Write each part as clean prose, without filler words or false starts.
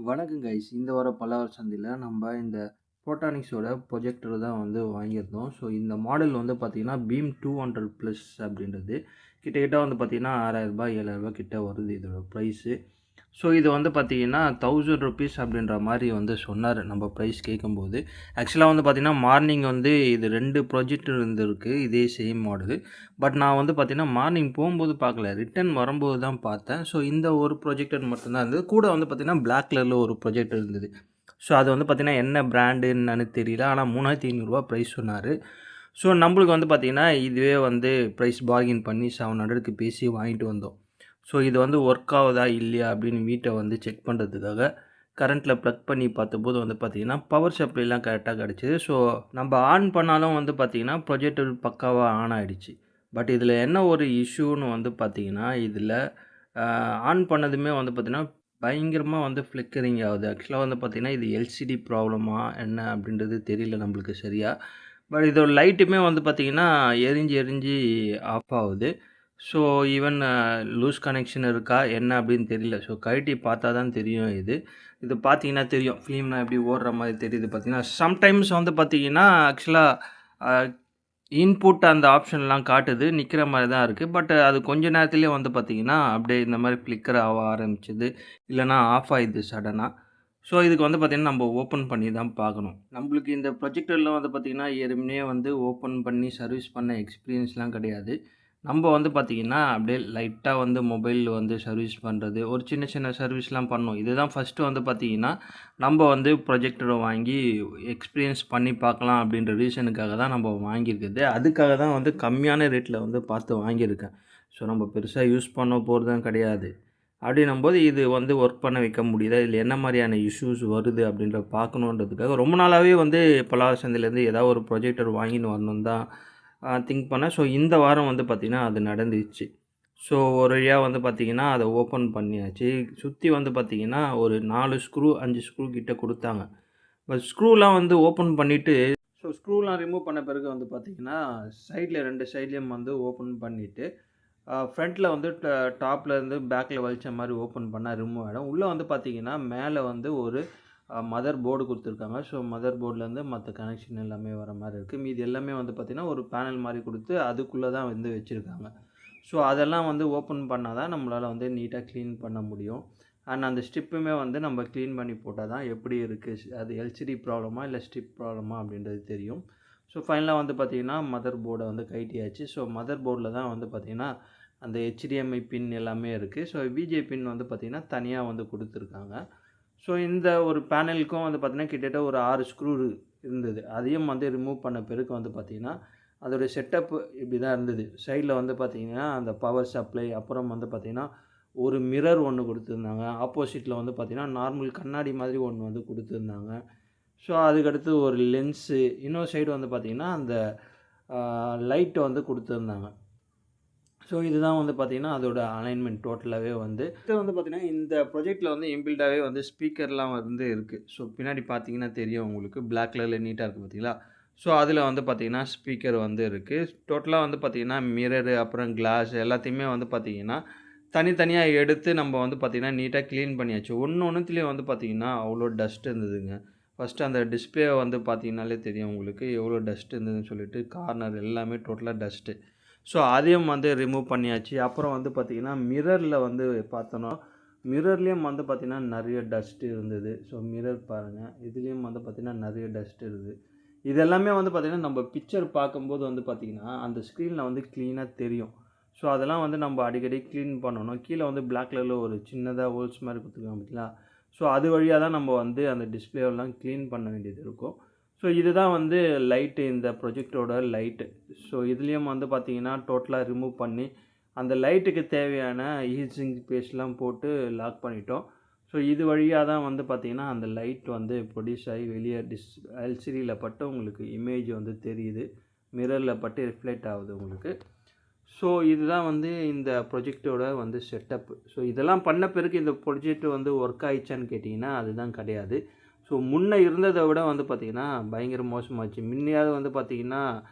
வணக்கம் கைஸ். இந்த வாரம் பல்லவர் சந்தையில நம்ம இந்த புரோட்டானிக்ஸோட ப்ரொஜெக்டர் தான் வந்து வாங்கியிருந்தோம். ஸோ இந்த மாடல் வந்து பார்த்தீங்கன்னா பீம் 200 ப்ளஸ் அப்படின்றது கிட்டத்தட்ட வந்து பார்த்தீங்கன்னா ரூ. 6000 ரூ. 7000 கிட்ட வருது இதோட ப்ரைஸு. ஸோ இது வந்து பார்த்தீங்கன்னா ₹1000 அப்படின்ற மாதிரி வந்து சொன்னார் நம்ம ப்ரைஸ் கேட்கும்போது. ஆக்சுவலாக வந்து பார்த்தீங்கன்னா மார்னிங் வந்து இது 2 ப்ரொஜெக்டர் இருந்திருக்கு இதே சேம் மாடலு. பட் நான் வந்து பார்த்தீங்கன்னா மார்னிங் போகும்போது பார்க்கல, ரிட்டர்ன் வரும்போது தான் பார்த்தேன். ஸோ இந்த ஒரு ப்ரொஜெக்டர் மட்டும்தான் இருந்தது. கூட வந்து பார்த்தீங்கன்னா பிளாக் கலரில் ஒரு ப்ரொஜெக்டர் இருந்தது. ஸோ அது வந்து பார்த்தீங்கன்னா என்ன பிராண்டு என்னன்னு தெரியல. ஆனால் ரூ. 3500 ப்ரைஸ் சொன்னார். ஸோ நம்மளுக்கு வந்து பார்த்தீங்கன்னா இதுவே வந்து ப்ரைஸ் பார்கின் பண்ணி 700க்கு பேசி வாங்கிட்டு வந்தோம். ஸோ இது வந்து ஒர்க் ஆகுதா இல்லையா அப்படின்னு வீட்டை வந்து செக் பண்ணுறதுக்காக கரண்ட்டில் ப்ளக் பண்ணி பார்த்தபோது வந்து பார்த்திங்கன்னா பவர் சப்ளைலாம் கரெக்டாக கிடச்சிது. ஸோ நம்ம ஆன் பண்ணாலும் வந்து பார்த்திங்கன்னா ப்ரொஜெக்டர் பக்காவாக ஆன் ஆகிடுச்சு. பட் இதில் என்ன ஒரு இஷ்யூன்னு வந்து பார்த்திங்கன்னா இதில் ஆன் பண்ணதுமே வந்து பார்த்திங்கன்னா பயங்கரமாக வந்து ஃப்ளிக்கரிங் ஆகுது. ஆக்சுவலாக வந்து பார்த்திங்கன்னா இது எல்சிடி ப்ராப்ளமா என்ன அப்படின்றது தெரியல நம்மளுக்கு சரியாக. பட் இதோட லைட்டுமே வந்து பார்த்திங்கன்னா எரிஞ்சு எரிஞ்சு ஆஃப் ஆகுது. ஸோ ஈவன் லூஸ் கனெக்ஷன் இருக்கா என்ன அப்படின்னு தெரியல. ஸோ கழட்டி பார்த்தா தான் தெரியும் இது. இது பார்த்தீங்கன்னா தெரியும். ஃபிலிம்லாம் எப்படி ஓடுற மாதிரி தெரியுது பார்த்தீங்கன்னா. சம்டைம்ஸ் வந்து பார்த்தீங்கன்னா ஆக்சுவலாக இன்புட் அந்த ஆப்ஷன்லாம் காட்டுது. நிற்கிற மாதிரி தான் இருக்குது. பட் அது கொஞ்ச நேரத்திலேயே வந்து பார்த்தீங்கன்னா அப்படியே இந்த மாதிரி ஃப்ளிக்கர் ஆக ஆரம்பிச்சுது. இல்லைனா ஆஃப் ஆயிடுது சடனாக. ஸோ இதுக்கு வந்து பார்த்திங்கன்னா நம்ம ஓப்பன் பண்ணி தான் பார்க்கணும். நம்மளுக்கு இந்த ப்ரொஜெக்டரில் வந்து பார்த்திங்கன்னா ஏற்கனவே வந்து ஓப்பன் பண்ணி சர்வீஸ் பண்ண எக்ஸ்பீரியன்ஸ்லாம் கிடையாது. நம்ம வந்து பார்த்திங்கன்னா அப்படியே லைட்டாக வந்து மொபைல் வந்து சர்வீஸ் பண்ணுறது, ஒரு சின்ன சின்ன சர்வீஸ்லாம் பண்ணோம். இதுதான் ஃபஸ்ட்டு வந்து பார்த்திங்கன்னா நம்ம வந்து ப்ரொஜெக்டரை வாங்கி எக்ஸ்பீரியன்ஸ் பண்ணி பார்க்கலாம் அப்படின்ற ரீசனுக்காக தான் நம்ம வாங்கியிருக்குது. அதுக்காக தான் வந்து கம்மியான ரேட்டில் வந்து பார்த்து வாங்கியிருக்கேன். ஸோ நம்ம பெருசாக யூஸ் பண்ண போகிறதும் கிடையாது. அப்படின்னும்போது இது வந்து ஒர்க் பண்ண வைக்க முடியுதா? இதில் என்ன மாதிரியான இஷ்யூஸ் வருது அப்படின்றத பார்க்கணுன்றதுக்காக ரொம்ப நாளாகவே வந்து பலவார் சந்தையிலேருந்து ஏதாவது ஒரு ப்ரொஜெக்டர் வாங்கின்னு வரணுன்னு தான் திங்க் பண்ணேன். ஸோ இந்த வாரம் வந்து பார்த்திங்கன்னா அது நடந்துச்சு. ஸோ ஒரு வழியாக வந்து பார்த்திங்கன்னா அதை ஓப்பன் பண்ணியாச்சு. சுற்றி வந்து பார்த்திங்கன்னா ஒரு 4 ஸ்க்ரூ 5 ஸ்க்ரூ கிட்ட கொடுத்தாங்க. பட் ஸ்க்ரூலாம் வந்து ஓப்பன் பண்ணிவிட்டு ஸோ ஸ்க்ரூலாம் ரிமூவ் பண்ண பிறகு வந்து பார்த்திங்கன்னா சைடில் 2 சைட்லேயும் வந்து ஓப்பன் பண்ணிவிட்டு ஃப்ரண்ட்டில் வந்து டாப்லேருந்து பேக்கில் வலிச்ச மாதிரி ஓப்பன் பண்ணால் ரிமூவ் ஆகிடும். உள்ளே வந்து பார்த்திங்கன்னா மேலே வந்து ஒரு மதர் போர்டு கொடுத்துருக்காங்க. ஸோ மதர் போர்ட்லேருந்து மற்ற கனெக்ஷன் எல்லாமே வர மாதிரி இருக்குது. மீதி எல்லாமே வந்து பார்த்திங்கன்னா ஒரு பேனல் மாதிரி கொடுத்து அதுக்குள்ளே தான் வந்து வச்சுருக்காங்க. ஸோ அதெல்லாம் வந்து ஓப்பன் பண்ணால் தான் நம்மளால் வந்து நீட்டாக க்ளீன் பண்ண முடியும். அண்ட் அந்த ஸ்ட்ரிப்புமே வந்து நம்ம க்ளீன் பண்ணி போட்டால் தான் எப்படி இருக்குது, அது எல்சிடி ப்ராப்ளமா இல்லை ஸ்ட்ரிப் ப்ராப்ளமா அப்படின்றது தெரியும். ஸோ ஃபைனலாக வந்து பார்த்திங்கன்னா மதர் போர்டை வந்து கழட்டியாச்சு. ஸோ மதர் போர்டில் தான் வந்து பார்த்திங்கன்னா அந்த HDMI பின் எல்லாமே இருக்குது. ஸோ VGA பின் வந்து பார்த்திங்கன்னா தனியாக வந்து கொடுத்துருக்காங்க. ஸோ இந்த ஒரு பேனலுக்கும் வந்து பார்த்திங்கன்னா கிட்டத்தட்ட ஒரு 6 ஸ்க்ரூ இருந்தது. அதையும் வந்து ரிமூவ் பண்ண பிறகு வந்து பார்த்திங்கன்னா அதோடைய செட்டப்பு இப்படி தான் இருந்தது. சைடில் வந்து பார்த்திங்கன்னா அந்த பவர் சப்ளை, அப்புறம் வந்து பார்த்திங்கன்னா ஒரு மிரர் ஒன்று கொடுத்துருந்தாங்க. ஆப்போசிட்டில் வந்து பார்த்திங்கன்னா நார்மல் கண்ணாடி மாதிரி ஒன்று வந்து கொடுத்துருந்தாங்க. ஸோ அதுக்கடுத்து ஒரு லென்ஸு, இன்னொரு சைடு வந்து பார்த்திங்கன்னா அந்த லைட்டை வந்து கொடுத்துருந்தாங்க. ஸோ இதுதான் வந்து பார்த்திங்கன்னா அதோட அலைன்மெண்ட் டோட்டலாகவே வந்து இது வந்து பார்த்திங்கன்னா இந்த ப்ரொஜெக்டில் வந்து இன்பில்டாகவே வந்து ஸ்பீக்கர்லாம் வந்து இருக்குது. ஸோ பின்னாடி பார்த்தீங்கன்னா தெரியும் உங்களுக்கு, பிளாக் கலரில் நீட்டாக இருக்குது பார்த்தீங்களா. ஸோ அதில் வந்து பார்த்திங்கன்னா ஸ்பீக்கர் வந்து இருக்குது. டோட்டலாக வந்து பார்த்திங்கன்னா மிரரு, அப்புறம் கிளாஸ் எல்லாத்தையுமே வந்து பார்த்திங்கன்னா தனித்தனியாக எடுத்து நம்ம வந்து பார்த்திங்கன்னா நீட்டாக க்ளீன் பண்ணியாச்சு. ஒன்றுத்துலேயும் வந்து பார்த்திங்கன்னா அவ்வளோ டஸ்ட் இருந்ததுங்க. ஃபஸ்ட்டு அந்த டிஸ்பிளே வந்து பார்த்திங்கனாலே தெரியும் உங்களுக்கு எவ்வளோ டஸ்ட் இருந்ததுன்னு சொல்லிட்டு. கார்னர் எல்லாமே டோட்டலாக டஸ்ட்டு. ஸோ அதையும் வந்து ரிமூவ் பண்ணியாச்சு. அப்புறம் வந்து பார்த்திங்கன்னா மிரரில் வந்து பார்த்தோன்னா மிரர்லேயும் வந்து பார்த்திங்கன்னா நிறைய டஸ்ட்டு இருந்தது. ஸோ மிரர் பாருங்கள், இதுலேயும் வந்து பார்த்திங்கன்னா நிறைய டஸ்ட் இருக்குது. இது எல்லாமே வந்து பார்த்திங்கன்னா நம்ம பிக்சர் பார்க்கும்போது வந்து பார்த்திங்கன்னா அந்த ஸ்க்ரீனில் வந்து க்ளீனாக தெரியும். ஸோ அதெல்லாம் வந்து நம்ம அடிக்கடி க்ளீன் பண்ணணும். கீழே வந்து பிளாக் கலரில் ஒரு சின்னதாக ஹோல்ஸ் மாதிரி கொடுத்துருக்காங்க பார்த்தீங்களா. ஸோ அது வழியாக தான் நம்ம வந்து அந்த டிஸ்பிளேவெல்லாம் க்ளீன் பண்ண வேண்டியது இருக்கும். ஸோ இதுதான் வந்து லைட்டு, இந்த ப்ரொஜெக்டரோட லைட்டு. ஸோ இதுலேயும் வந்து பார்த்திங்கன்னா டோட்டலாக ரிமூவ் பண்ணி அந்த லைட்டுக்கு தேவையான ஹீட் பேஸ்ட்லாம் போட்டு லாக் பண்ணிட்டோம். ஸோ இது வழியாக தான் வந்து பார்த்திங்கன்னா அந்த லைட் வந்து ப்ரொடியூஸ் ஆகி வெளியே எல்சிடியில் பட்டு உங்களுக்கு இமேஜ் வந்து தெரியுது. மிரரில் பட்டு ரிஃப்ளெக்ட் ஆகுது உங்களுக்கு. ஸோ இதுதான் வந்து இந்த ப்ரொஜெக்டோட வந்து செட்டப்பு. ஸோ இதெல்லாம் பண்ண பிறகு இந்த ப்ரொஜெக்ட் வந்து ஒர்க் ஆயிடுச்சான்னு கேட்டிங்கன்னா அதுதான் கிடையாது. ஸோ முன்னே இருந்ததை விட வந்து பார்த்திங்கன்னா பயங்கர மோசமாச்சு. முன்னையாவது வந்து பார்த்திங்கன்னா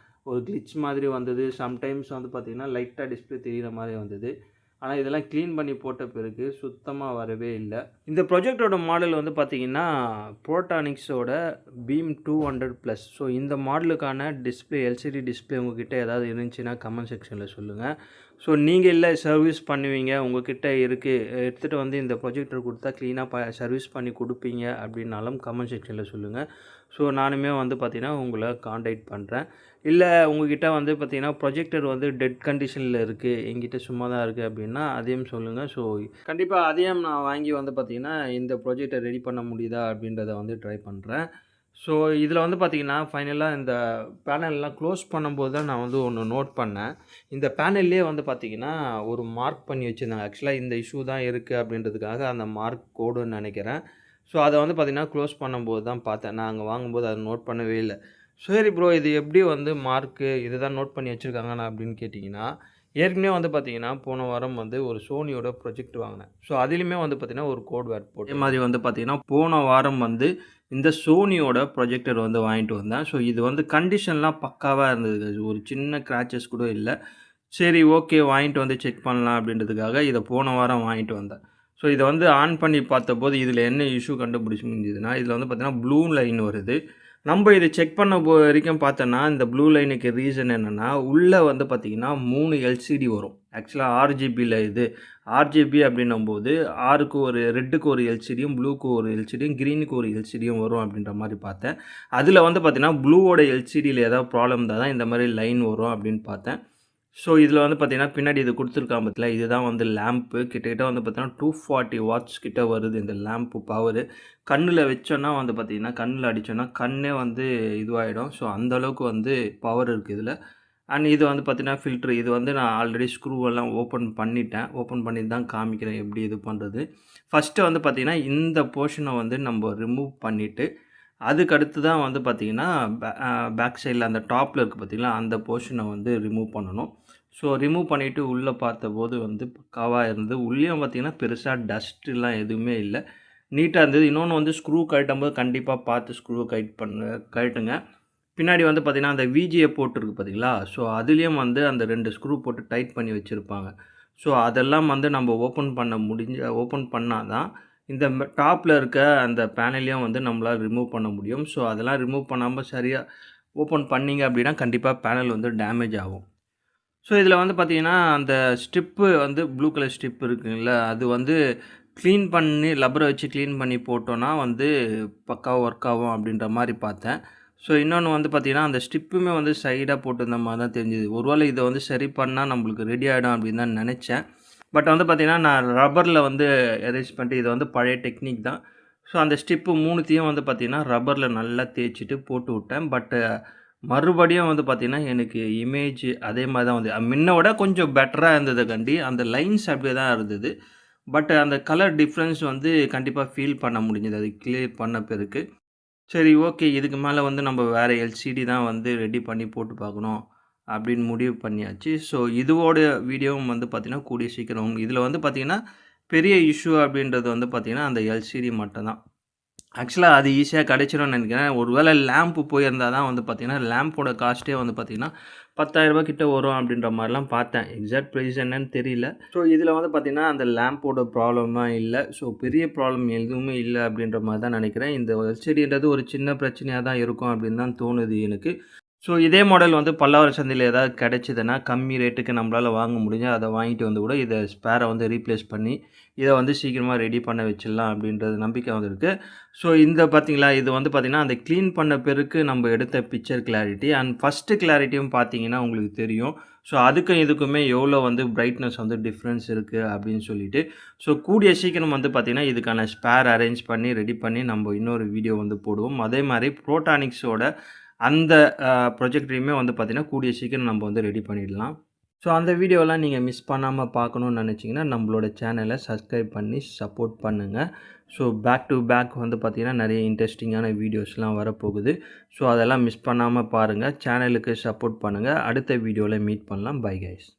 ஒரு கிளிச் மாதிரி வந்தது. சம்டைம்ஸ் வந்து பார்த்திங்கன்னா லைட்டாக டிஸ்பிளே தெரிகிற மாதிரி வந்தது. ஆனால் இதெல்லாம் க்ளீன் பண்ணி போட்ட பிறகு சுத்தமாக வரவே இல்லை. இந்த ப்ரொஜெக்டரோட மாடல் வந்து பார்த்திங்கன்னா புரோட்டானிக்ஸோட பீம் 200+. ஸோ இந்த மாடலுக்கான டிஸ்பிளே எல்சிடி டிஸ்பிளே உங்கள்கிட்ட ஏதாவது இருந்துச்சுன்னா கமெண்ட் செக்ஷனில் சொல்லுங்கள். ஸோ நீங்கள் இல்லை சர்வீஸ் பண்ணுவீங்க, உங்கள்கிட்ட இருக்குது, எடுத்துகிட்டு வந்து இந்த ப்ரொஜெக்டர் கொடுத்தா க்ளீனாக சர்வீஸ் பண்ணி கொடுப்பீங்க அப்படின்னாலும் கமெண்ட் செக்ஷனில் சொல்லுங்கள். ஸோ நானுமே வந்து பார்த்திங்கன்னா உங்களை காண்டாக்ட் பண்ணுறேன். இல்லை உங்கள்கிட்ட வந்து பார்த்திங்கன்னா ப்ரொஜெக்டர் வந்து டெட் கண்டிஷனில் இருக்குது, எங்கிட்ட சும்மா தான் இருக்குது அப்படின்னா அதையும் சொல்லுங்கள். ஸோ கண்டிப்பாக அதையும் நான் வாங்கி வந்து பார்த்திங்கன்னா இந்த ப்ரொஜெக்டர் ரெடி பண்ண முடியுதா அப்படின்றத வந்து ட்ரை பண்ணுறேன். ஸோ இதில் வந்து பார்த்திங்கன்னா ஃபைனலாக இந்த பேனல்லாம் க்ளோஸ் பண்ணும்போது தான் நான் வந்து ஒன்று நோட் பண்ணேன். இந்த பேனல்லே வந்து பார்த்திங்கன்னா ஒரு மார்க் பண்ணி வச்சுருந்தாங்க. ஆக்சுவலாக இந்த இஷ்யூ தான் இருக்குது அப்படின்றதுக்காக அந்த மார்க் கோடுன்னு நினைக்கிறேன். ஸோ அதை வந்து பார்த்திங்கன்னா க்ளோஸ் பண்ணும்போது தான் பார்த்தேன். நான் அங்கே வாங்கும்போது அதை நோட் பண்ணவே இல்லை. சரி ப்ரோ, இது எப்படி வந்து மார்க்கு இது தான் நோட் பண்ணி வச்சுருக்காங்கண்ணா அப்படின்னு கேட்டிங்கன்னா, ஏற்கனவே வந்து பார்த்திங்கன்னா போன வாரம் வந்து ஒரு சோனியோட ப்ரொஜெக்ட் வாங்கினேன். ஸோ அதிலையுமே வந்து பார்த்திங்கன்னா ஒரு கோட் வேர்ட் போட்டு, அதே மாதிரி வந்து பார்த்திங்கன்னா போன வாரம் வந்து இந்த சோனியோட ப்ரொஜெக்டர் வந்து வாங்கிட்டு வந்தேன். ஸோ இது வந்து கண்டிஷன்லாம் பக்காவாக இருந்தது, ஒரு சின்ன கிராச்சஸ் கூட இல்லை. சரி ஓகே, வாங்கிட்டு வந்து செக் பண்ணலாம் அப்படின்றதுக்காக இதை போன வாரம் வாங்கிட்டு வந்தேன். ஸோ இதை வந்து ஆன் பண்ணி பார்த்தபோது இதில் என்ன இஷ்யூ கண்டுபிடிச்சி முடிஞ்சதுன்னா, இதில் வந்து பார்த்திங்கன்னா ப்ளூ லைன் வருது. நம்ம இதை செக் பண்ண வரைக்கும் பார்த்தோன்னா இந்த ப்ளூ லைனுக்கு ரீசன் என்னென்னா, உள்ளே வந்து பார்த்திங்கன்னா 3 எல்சிடி வரும். ஆக்சுவலாக ஆர்ஜிபியில் இது ஆர்ஜிபி அப்படின்னும்போது ஆருக்கு ஒரு ரெட்டுக்கு ஒரு எல்சிடியும், ப்ளூக்கு ஒரு எல்சிடியும், க்ரீனுக்கு ஒரு எல்சிடியும் வரும் அப்படின்ற மாதிரி பார்த்தேன். அதில் வந்து பார்த்திங்கன்னா ப்ளூவோட எல்சிடியில் ஏதாவது ப்ராப்ளம் தான் இந்த மாதிரி லைன் வரும் அப்படின்னு பார்த்தேன். ஸோ இதில் வந்து பார்த்திங்கன்னா பின்னாடி இது கொடுத்துருக்காங்க பார்த்தீங்களா, இதுதான் வந்து லேம்ப்பு. கிட்டத்தட்ட வந்து பார்த்திங்கன்னா 240 வாட்ஸ் கிட்ட வருது இந்த லேம்ப்பு பவரு. கண்ணில் வச்சோன்னா வந்து பார்த்திங்கன்னா, கண்ணில் அடித்தோன்னா கண்ணே வந்து இதுவாகிடும். ஸோ அந்தளவுக்கு வந்து பவர் இருக்குது இதில். அண்ட் இது வந்து பார்த்திங்கன்னா ஃபில்ட்ரு. இது வந்து நான் ஆல்ரெடி ஸ்க்ரூவெல்லாம் ஓப்பன் பண்ணிட்டேன். ஓப்பன் பண்ணி தான் காமிக்கிறேன் எப்படி இது பண்ணுறது. ஃபஸ்ட்டு வந்து பார்த்திங்கன்னா இந்த போர்ஷனை வந்து நம்ம ரிமூவ் பண்ணிவிட்டு, அதுக்கடுத்து தான் வந்து பார்த்திங்கன்னா பேக் சைடில் அந்த டாப்பில் இருக்குது பார்த்திங்களா, அந்த போர்ஷனை வந்து ரிமூவ் பண்ணணும். ஸோ ரிமூவ் பண்ணிவிட்டு உள்ளே பார்த்தபோது வந்து பக்காவாக இருந்தது. உள்ளேயும் பார்த்திங்கன்னா பெருசாக டஸ்ட்டுலாம் எதுவுமே இல்லை, நீட்டாக இருந்தது. இன்னொன்று வந்து ஸ்க்ரூ கழட்டும்போது கண்டிப்பாக பார்த்து ஸ்க்ரூ கழட்டுங்க. பின்னாடி வந்து பார்த்திங்கன்னா அந்த விஜிஏ போட்டுருக்கு பார்த்திங்களா, ஸோ அதுலேயும் வந்து அந்த 2 ஸ்க்ரூ போட்டு டைட் பண்ணி வச்சுருப்பாங்க. ஸோ அதெல்லாம் வந்து நம்ம ஓப்பன் பண்ணால் தான் இந்த டாப்பில் இருக்க அந்த பேனலையும் வந்து நம்மளால் ரிமூவ் பண்ண முடியும். ஸோ அதெல்லாம் ரிமூவ் பண்ணாமல் சரியாக ஓப்பன் பண்ணிங்க அப்படின்னா கண்டிப்பாக பேனல் வந்து டேமேஜ் ஆகும். ஸோ இதில் வந்து பார்த்திங்கன்னா அந்த ஸ்ட்ரிப்பு வந்து ப்ளூ கலர் ஸ்ட்ரிப் இருக்குங்கள, அது வந்து க்ளீன் பண்ணி லப்பரை வச்சு க்ளீன் பண்ணி போட்டோன்னா வந்து பக்காவாக ஒர்க் ஆகும் அப்படின்ற மாதிரி பார்த்தேன். ஸோ இன்னொன்று வந்து பார்த்திங்கன்னா அந்த ஸ்ட்ரிப்புமே வந்து சைடாக போட்டிருந்த மாதிரி தான் தெரிஞ்சுது. ஒருவேளை இதை வந்து சரி பண்ணால் நம்மளுக்கு ரெடி ஆகிடும் அப்படின்னு தான் நினச்சேன். பட் வந்து பார்த்திங்கன்னா நான் ரப்பரில் வந்து எரேஸ் பண்ணிட்டு, இது வந்து பழைய டெக்னிக் தான். ஸோ அந்த ஸ்டிப்பு 3த்தையும் வந்து பார்த்திங்கன்னா ரப்பரில் நல்லா தேய்ச்சிட்டு போட்டு விட்டேன். பட்டு மறுபடியும் வந்து பார்த்திங்கன்னா எனக்கு இமேஜ் அதே மாதிரி தான் வந்து முன்ன விட கொஞ்சம் பெட்டராக இருந்தது. அந்த லைன்ஸ் அப்படியே தான் இருந்தது. பட் அந்த கலர் டிஃப்ரென்ஸ் வந்து கண்டிப்பாக ஃபீல் பண்ண முடிஞ்சது அது கிளியர் பண்ண பிறகு. சரி ஓகே, இதுக்கு மேலே வந்து நம்ம வேறு எல்சிடி தான் வந்து ரெடி பண்ணி போட்டு பார்க்கணும் அப்படின்னு முடிவு பண்ணியாச்சு. ஸோ இதோட வீடியோவும் வந்து பார்த்திங்கன்னா கூடிய சீக்கிரம். இதில் வந்து பார்த்திங்கன்னா பெரிய இஷ்யூ அப்படின்றது வந்து பார்த்திங்கன்னா அந்த எல்சிடி மட்டும் தான். ஆக்சுவலாக அது ஈஸியாக கிடச்சிரும்னு நினைக்கிறேன். ஒரு வேளை லேம்ப்பு போயிருந்தால் தான் வந்து பார்த்திங்கன்னா லேம்போட காஸ்ட்டே வந்து பார்த்திங்கன்னா 10,000 கிட்ட வரும் அப்படின்ற மாதிரிலாம் பார்த்தேன். எக்ஸாக்ட் ப்ரைஸ் என்னன்னு தெரியல. ஸோ இதில் வந்து பார்த்திங்கன்னா அந்த லேம்போட ப்ராப்ளம்லாம் இல்லை. ஸோ பெரிய ப்ராப்ளம் எதுவுமே இல்லை அப்படின்ற மாதிரி தான் நினைக்கிறேன். இந்த எல்சிடின்றது ஒரு சின்ன பிரச்சனையாக தான் இருக்கும் அப்படின்னு தான் தோணுது எனக்கு. ஸோ இதே மாடல் வந்து பல்லாவரம் சந்தையில் ஏதாவது கிடச்சிதுன்னா கம்மி ரேட்டுக்கு நம்மளால் வாங்க முடிஞ்சால் அதை வாங்கிட்டு வந்து கூட இதை ஸ்பேரை வந்து ரீப்ளேஸ் பண்ணி இதை வந்து சீக்கிரமாக ரெடி பண்ண வச்சிடலாம் அப்படின்றது நம்பிக்கை வந்துருக்கு. ஸோ இந்த பார்த்திங்களா, இது வந்து பார்த்திங்கன்னா அந்த க்ளீன் பண்ண பிறகு நம்ம எடுத்த பிக்சர் கிளாரிட்டி அண்ட் ஃபஸ்ட்டு கிளாரிட்டியும் பார்த்திங்கன்னா உங்களுக்கு தெரியும். ஸோ அதுக்கும் இதுக்குமே எவ்வளோ வந்து பிரைட்னஸ் வந்து டிஃப்ரென்ஸ் இருக்குது அப்படின்னு சொல்லிட்டு. ஸோ கூடிய சீக்கிரம் வந்து பார்த்திங்கன்னா இதுக்கான ஸ்பேர் அரேஞ்ச் பண்ணி ரெடி பண்ணி நம்ம இன்னொரு வீடியோ வந்து போடுவோம். அதே மாதிரி புரோட்டானிக்ஸோட அந்த ப்ரொஜெக்டரையுமே வந்து பார்த்திங்கன்னா கூடிய சீக்கிரம் நம்ம வந்து ரெடி பண்ணிடலாம். ஸோ அந்த வீடியோலாம் நீங்கள் மிஸ் பண்ணாமல் பார்க்கணுன்னு நினச்சிங்கன்னா நம்மளோட சேனலை சப்ஸ்கிரைப் பண்ணி சப்போர்ட் பண்ணுங்கள். ஸோ பேக் டு பேக் வந்து பார்த்திங்கன்னா நிறைய இன்ட்ரெஸ்டிங்கான வீடியோஸ்லாம் வரப்போகுது. ஸோ அதெல்லாம் மிஸ் பண்ணாமல் பாருங்கள். சேனலுக்கு சப்போர்ட் பண்ணுங்கள். அடுத்த வீடியோவில் மீட் பண்ணலாம். Bye guys.